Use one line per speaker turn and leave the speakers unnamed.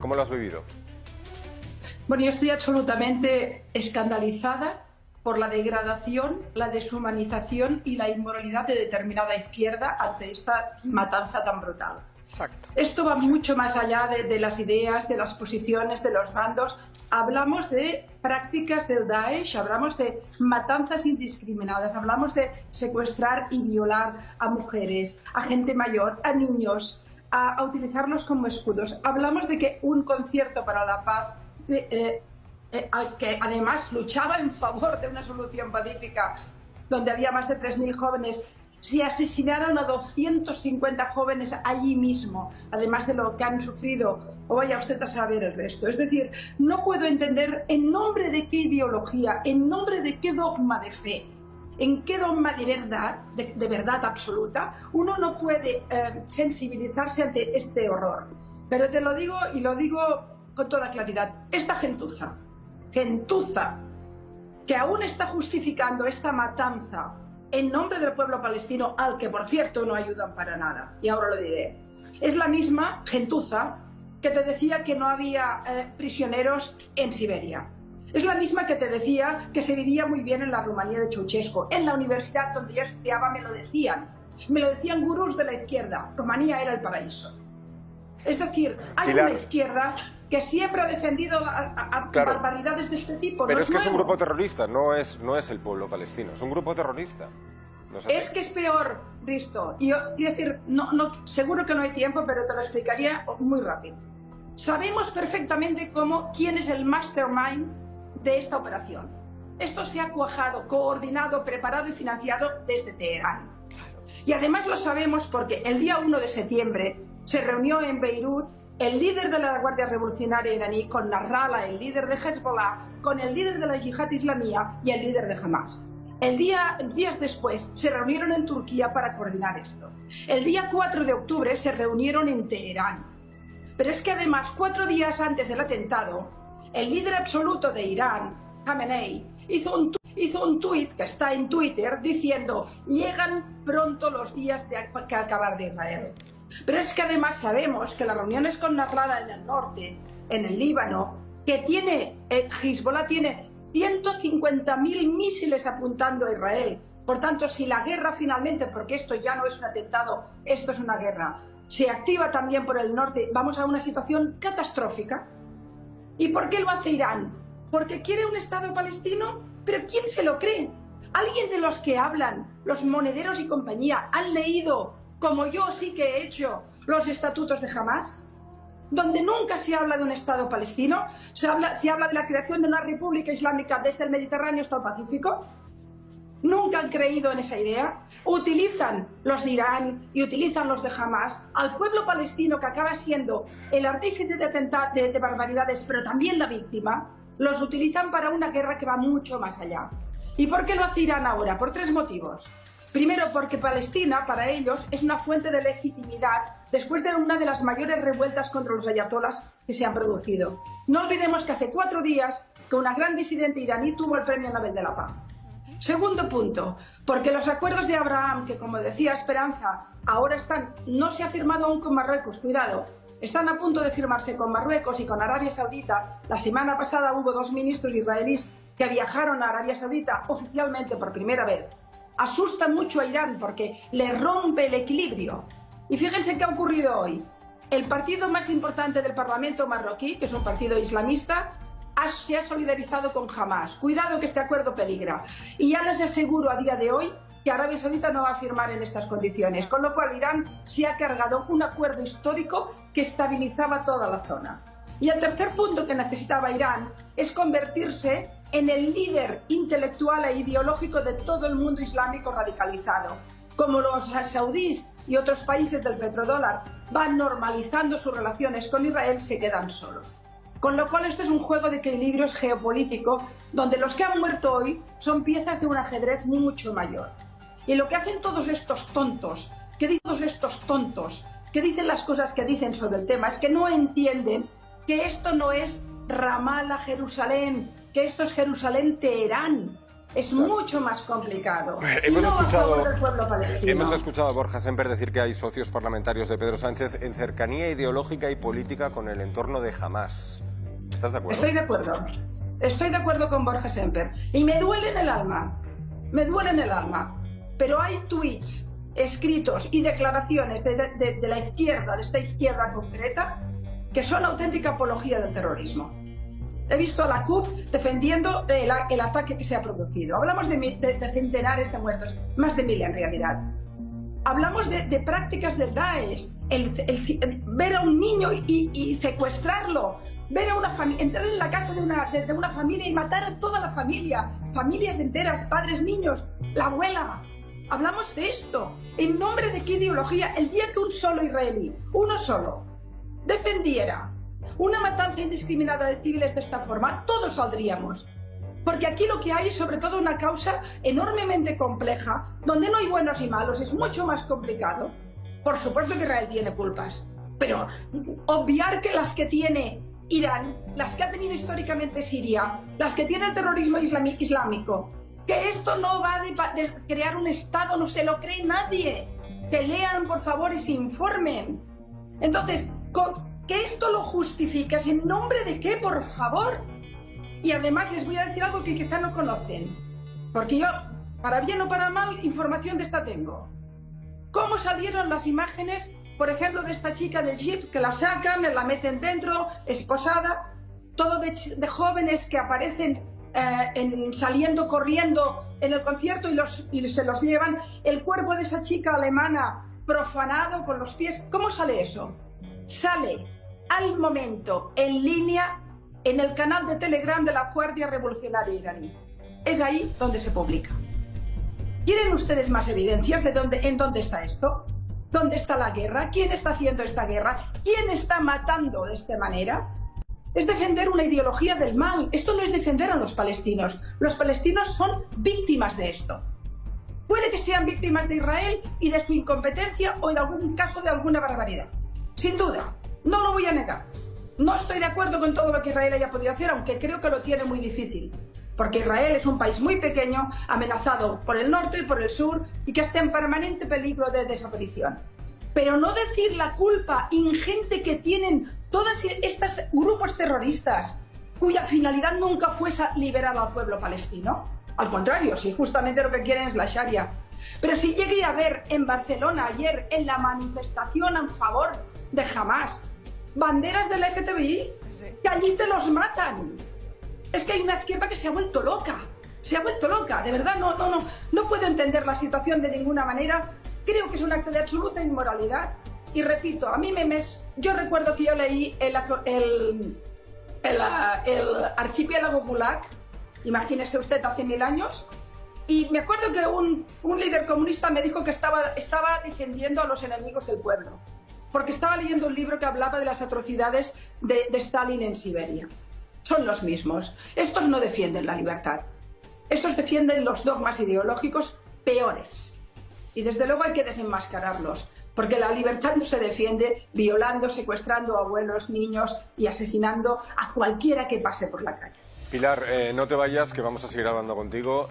¿Cómo lo has vivido?
Bueno, yo estoy absolutamente escandalizada por la degradación, la deshumanización y la inmoralidad de determinada izquierda ante esta matanza tan brutal.
Exacto.
Esto va mucho más allá de las ideas, de las posiciones, de los bandos. Hablamos de prácticas del Daesh, hablamos de matanzas indiscriminadas, hablamos de secuestrar y violar a mujeres, a gente mayor, a niños, a utilizarlos como escudos. Hablamos de que un concierto para la paz, que además luchaba en favor de una solución pacífica, donde había más de 3.000 jóvenes, se asesinaron a 250 jóvenes allí mismo, además de lo que han sufrido, o vaya usted a saber el resto. Es decir, no puedo entender en nombre de qué ideología, en nombre de qué dogma de fe, en qué dogma de verdad absoluta, uno no puede sensibilizarse ante este horror. Pero te lo digo, y lo digo con toda claridad, esta gentuza, que aún está justificando esta matanza en nombre del pueblo palestino, al que por cierto no ayudan para nada, y ahora lo diré, es la misma gentuza que te decía que no había prisioneros en Siberia. Es la misma que te decía que se vivía muy bien en la Rumanía de Ceausescu. En la universidad donde yo estudiaba me lo decían gurús de la izquierda, Rumanía era el paraíso. Es decir, hay
Pilar,
una izquierda que siempre ha defendido
claro,
barbaridades de este tipo.
pero
no
es que es un
nuevo.
grupo terrorista, no es el pueblo palestino, es un grupo terrorista. No sé.
Es que es peor, Risto. Y yo quiero decir, seguro que no hay tiempo, pero te lo explicaría muy rápido. Sabemos perfectamente quién es el mastermind de esta operación. Esto se ha cuajado, coordinado, preparado y financiado desde Teherán. Y además lo sabemos porque el día 1 de septiembre se reunió en Beirut el líder de la Guardia Revolucionaria iraní con Nasrallah, el líder de Hezbollah, con el líder de la Yihad Islamía y el líder de Hamas. Días después se reunieron en Turquía para coordinar esto. El día 4 de octubre se reunieron en Teherán. Pero es que además, 4 días antes del atentado, el líder absoluto de Irán, Khamenei, hizo un tuit que está en Twitter diciendo: llegan pronto los días que acabar de Israel. Pero es que además sabemos que las reuniones con Nasrallah en el norte, en el Líbano, que Hezbollah tiene 150.000 misiles apuntando a Israel. Por tanto, si la guerra finalmente, porque esto ya no es un atentado, esto es una guerra, se activa también por el norte, vamos a una situación catastrófica. ¿Y por qué lo hace Irán? ¿Porque quiere un Estado palestino? ¿Pero quién se lo cree? ¿Alguien de los que hablan, los monederos y compañía, han leído, como yo sí que he hecho, los estatutos de Hamas? Donde nunca se habla de un Estado palestino, se habla de la creación de una república islámica desde el Mediterráneo hasta el Pacífico. Nunca han creído en esa idea. Utilizan los de Irán y utilizan los de Hamas al pueblo palestino, que acaba siendo el artífice de barbaridades, pero también la víctima. Los utilizan para una guerra que va mucho más allá. ¿Y por qué lo hace Irán ahora? Por 3 motivos. Primero, porque Palestina, para ellos, es una fuente de legitimidad después de una de las mayores revueltas contra los ayatolás que se han producido. No olvidemos que hace 4 días que una gran disidente iraní tuvo el Premio Nobel de la Paz. Segundo punto, porque los acuerdos de Abraham, que como decía Esperanza, ahora no se ha firmado aún con Marruecos, cuidado, están a punto de firmarse con Marruecos y con Arabia Saudita. La semana pasada hubo 2 ministros israelíes que viajaron a Arabia Saudita oficialmente por primera vez. Asustan mucho a Irán porque le rompe el equilibrio. Y fíjense qué ha ocurrido hoy. El partido más importante del Parlamento marroquí, que es un partido islamista, se ha solidarizado con Hamas. Cuidado que este acuerdo peligra. Y ya les aseguro a día de hoy que Arabia Saudita no va a firmar en estas condiciones, con lo cual Irán se ha cargado un acuerdo histórico que estabilizaba toda la zona. Y el tercer punto que necesitaba Irán es convertirse en el líder intelectual e ideológico de todo el mundo islámico radicalizado. Como los saudíes y otros países del petrodólar van normalizando sus relaciones con Israel, se quedan solos. Con lo cual esto es un juego de equilibrios geopolítico donde los que han muerto hoy son piezas de un ajedrez mucho mayor. Y lo que hacen todos estos tontos, que dicen las cosas que dicen sobre el tema, es que no entienden que esto no es Ramallah, Jerusalén, que esto es Jerusalén, Teherán, Es mucho más complicado.
Hemos
no
escuchado,
a favor del pueblo palestino.
hemos escuchado a Borja Semper decir que hay socios parlamentarios de Pedro Sánchez en cercanía ideológica y política con el entorno de Hamás. ¿Estás de acuerdo?
Estoy de acuerdo. Estoy de acuerdo con Borja Semper. Y me duele en el alma. Me duele en el alma. Pero hay tweets, escritos y declaraciones de la izquierda, de esta izquierda concreta, que son auténtica apología del terrorismo. He visto a la CUP defendiendo el ataque que se ha producido. Hablamos de centenares de muertos, más de 1000 en realidad. Hablamos de prácticas del Daesh, ver a un niño y secuestrarlo, ver a una familia, entrar en la casa de una familia y matar a toda la familia, familias enteras, padres, niños, la abuela. Hablamos de esto. ¿En nombre de qué ideología? El día que un solo israelí, uno solo, defendiera una matanza indiscriminada de civiles de esta forma, todos saldríamos. Porque aquí lo que hay es sobre todo una causa enormemente compleja, donde no hay buenos y malos, es mucho más complicado. Por supuesto que Israel tiene culpas, pero obviar que las que tiene Irán, las que ha tenido históricamente Siria, las que tiene el terrorismo islámico, que esto no va de crear un Estado, no se lo cree nadie. Que lean, por favor, y se informen. Entonces, que esto lo justificas, ¿en nombre de qué, por favor? Y además les voy a decir algo que quizá no conocen, porque yo, para bien o para mal, información de esta tengo. ¿Cómo salieron las imágenes, por ejemplo, de esta chica del jeep, que la sacan, la meten dentro, esposada, todo de jóvenes que aparecen saliendo corriendo en el concierto y se los llevan, el cuerpo de esa chica alemana profanado con los pies? ¿Cómo sale eso? Sale al momento en línea en el canal de Telegram de la Guardia Revolucionaria iraní. Es ahí donde se publica. ¿Quieren ustedes más evidencias de en dónde está esto? ¿Dónde está la guerra? ¿Quién está haciendo esta guerra? ¿Quién está matando de esta manera? Es defender una ideología del mal. Esto no es defender a los palestinos. Los palestinos son víctimas de esto. Puede que sean víctimas de Israel y de su incompetencia o en algún caso de alguna barbaridad. Sin duda, no lo voy a negar. No estoy de acuerdo con todo lo que Israel haya podido hacer, aunque creo que lo tiene muy difícil. Porque Israel es un país muy pequeño, amenazado por el norte y por el sur, y que está en permanente peligro de desaparición. Pero no decir la culpa ingente que tienen todos estos grupos terroristas, cuya finalidad nunca fue liberar al pueblo palestino. Al contrario, si justamente lo que quieren es la Sharia. Pero si llegué a ver en Barcelona ayer, en la manifestación en favor de Hamás, banderas del LGTBI, que allí te los matan. Es que hay una izquierda que se ha vuelto loca. Se ha vuelto loca, de verdad, no puedo entender la situación de ninguna manera. Creo que es un acto de absoluta inmoralidad. Y repito, a mí yo recuerdo que yo leí el archipiélago Gulag, imagínese usted, hace 1000 años, y me acuerdo que un líder comunista me dijo que estaba defendiendo a los enemigos del pueblo, porque estaba leyendo un libro que hablaba de las atrocidades de Stalin en Siberia. Son los mismos. Estos no defienden la libertad. Estos defienden los dogmas ideológicos peores. Y desde luego hay que desenmascararlos, porque la libertad no se defiende violando, secuestrando a abuelos, niños y asesinando a cualquiera que pase por la calle.
Pilar, no te vayas, que vamos a seguir hablando contigo.